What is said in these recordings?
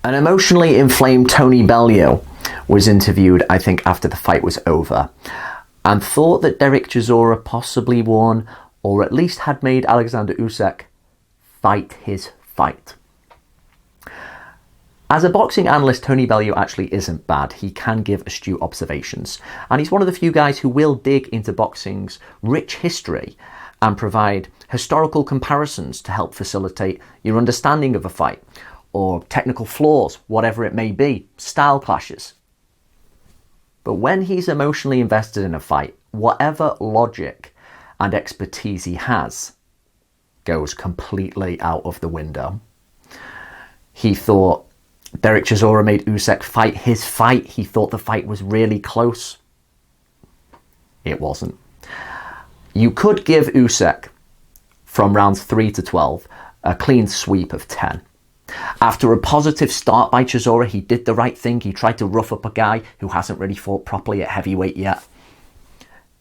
An emotionally inflamed Tony Bellew was interviewed, I think, after the fight was over, and thought that Dereck Chisora possibly won, or at least had made Oleksandr Usyk fight his fight. As a boxing analyst, Tony Bellew actually isn't bad. He can give astute observations, and he's one of the few guys who will dig into boxing's rich history and provide historical comparisons to help facilitate your understanding of a fight, or technical flaws, whatever it may be, style clashes. But when he's emotionally invested in a fight, whatever logic and expertise he has goes completely out of the window. He thought Dereck Chisora made Usyk fight his fight. He thought the fight was really close. It wasn't. You could give Usyk, from rounds 3 to 12, a clean sweep of 10. After a positive start by Chisora, he did the right thing. He tried to rough up a guy who hasn't really fought properly at heavyweight yet.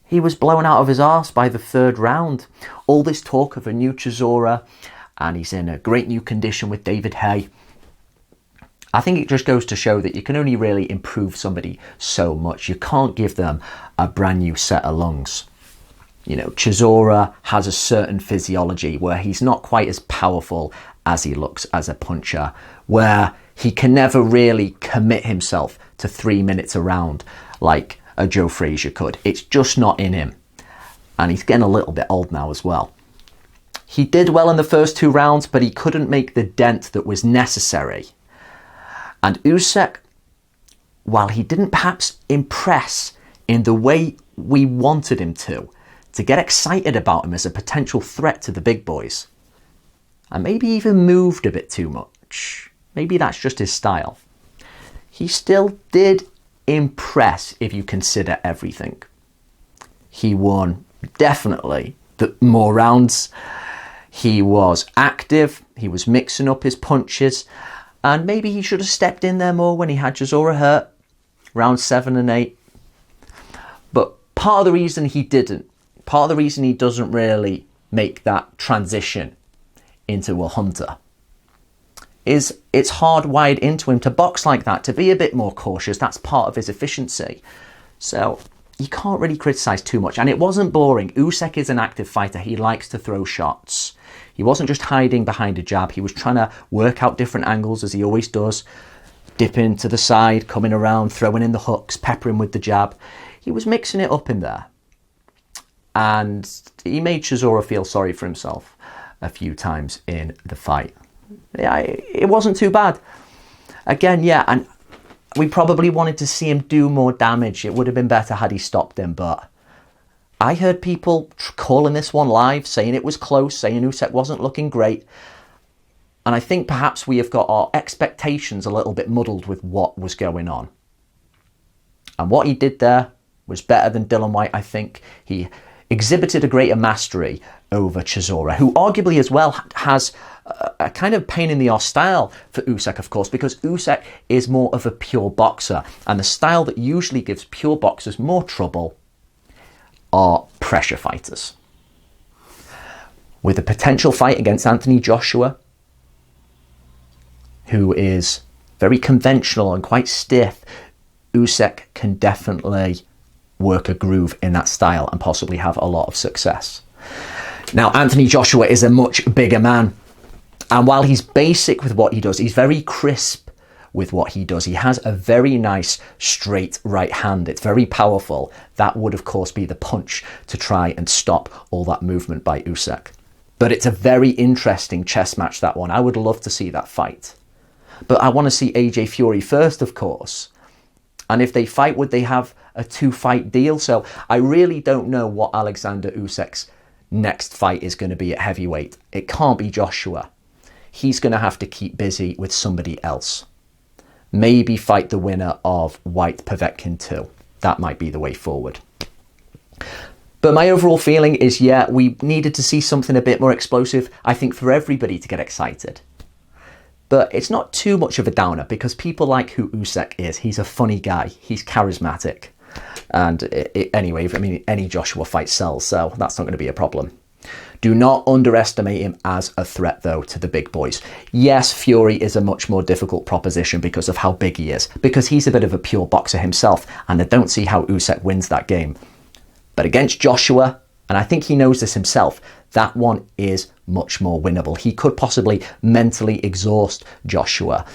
He was blown out of his arse by the third round. All this talk of a new Chisora, and he's in a great new condition with David Haye. I think it just goes to show that you can only really improve somebody so much. You can't give them a brand new set of lungs. You know, Chisora has a certain physiology where he's not quite as powerful as he looks as a puncher, where he can never really commit himself to 3 minutes a round like a Joe Frazier could. It's just not in him. And he's getting a little bit old now as well. He did well in the first 2 rounds, but he couldn't make the dent that was necessary. And Usyk, while he didn't perhaps impress in the way we wanted him to get excited about him as a potential threat to the big boys, and maybe even moved a bit too much, maybe that's just his style, he still did impress if you consider everything. He won definitely the more rounds. He was active, he was mixing up his punches, and maybe he should have stepped in there more when he had Chisora hurt, rounds 7 and 8. But part of the reason he didn't, part of the reason he doesn't really make that transition into a hunter, is it's hardwired into him to box like that, to be a bit more cautious. That's part of his efficiency. So you can't really criticize too much. And it wasn't boring. Usyk is an active fighter. He likes to throw shots. He wasn't just hiding behind a jab. He was trying to work out different angles, as he always does. Dipping to the side, coming around, throwing in the hooks, peppering with the jab. He was mixing it up in there. And he made Chisora feel sorry for himself a few times in the fight. Yeah, it wasn't too bad. Again, yeah, and we probably wanted to see him do more damage. It would have been better had he stopped him, but I heard people calling this one live, saying it was close, saying Usyk wasn't looking great. And I think perhaps we have got our expectations a little bit muddled with what was going on. And what he did there was better than Dillian Whyte, I think. He exhibited a greater mastery over Chisora, who arguably as well has a kind of pain in the arse style for Usyk, of course, because Usyk is more of a pure boxer, and the style that usually gives pure boxers more trouble are pressure fighters. With a potential fight against Anthony Joshua, who is very conventional and quite stiff, Usyk can definitely work a groove in that style and possibly have a lot of success. Now, Anthony Joshua is a much bigger man, and while he's basic with what he does, he's very crisp with what he does. He has a very nice straight right hand. It's very powerful. That would, of course, be the punch to try and stop all that movement by Usyk. But it's a very interesting chess match, that one. I would love to see that fight. But I want to see AJ Fury first, of course. And if they fight, would they have a 2-fight deal? So I really don't know what Oleksandr Usyk's next fight is going to be at heavyweight. It can't be Joshua. He's going to have to keep busy with somebody else. Maybe fight the winner of Whyte Povetkin 2. That might be the way forward. But my overall feeling is, yeah, we needed to see something a bit more explosive, I think, for everybody to get excited. But it's not too much of a downer, because people like who Usyk is. He's a funny guy. He's charismatic. And anyway, I mean, any Joshua fight sells, so that's not going to be a problem. Do not underestimate him as a threat, though, to the big boys. Yes, Fury is a much more difficult proposition because of how big he is, because he's a bit of a pure boxer himself, and I don't see how Usyk wins that game. But against Joshua, and I think he knows this himself, that one is much more winnable. He could possibly mentally exhaust Joshua.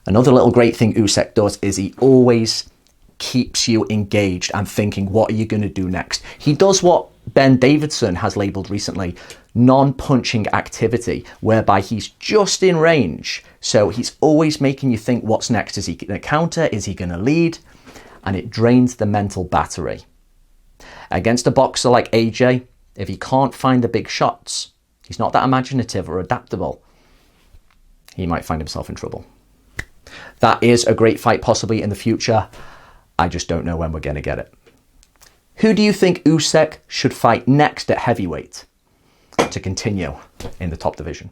Another little great thing Usyk does is he always keeps you engaged and thinking, what are you going to do next? He does what Ben Davidson has labelled recently non-punching activity, whereby he's just in range. So he's always making you think, what's next? Is he going to counter? Is he going to lead? And it drains the mental battery. Against a boxer like AJ, if he can't find the big shots, he's not that imaginative or adaptable, he might find himself in trouble. That is a great fight possibly in the future. I just don't know when we're going to get it. Who do you think Usyk should fight next at heavyweight to continue in the top division?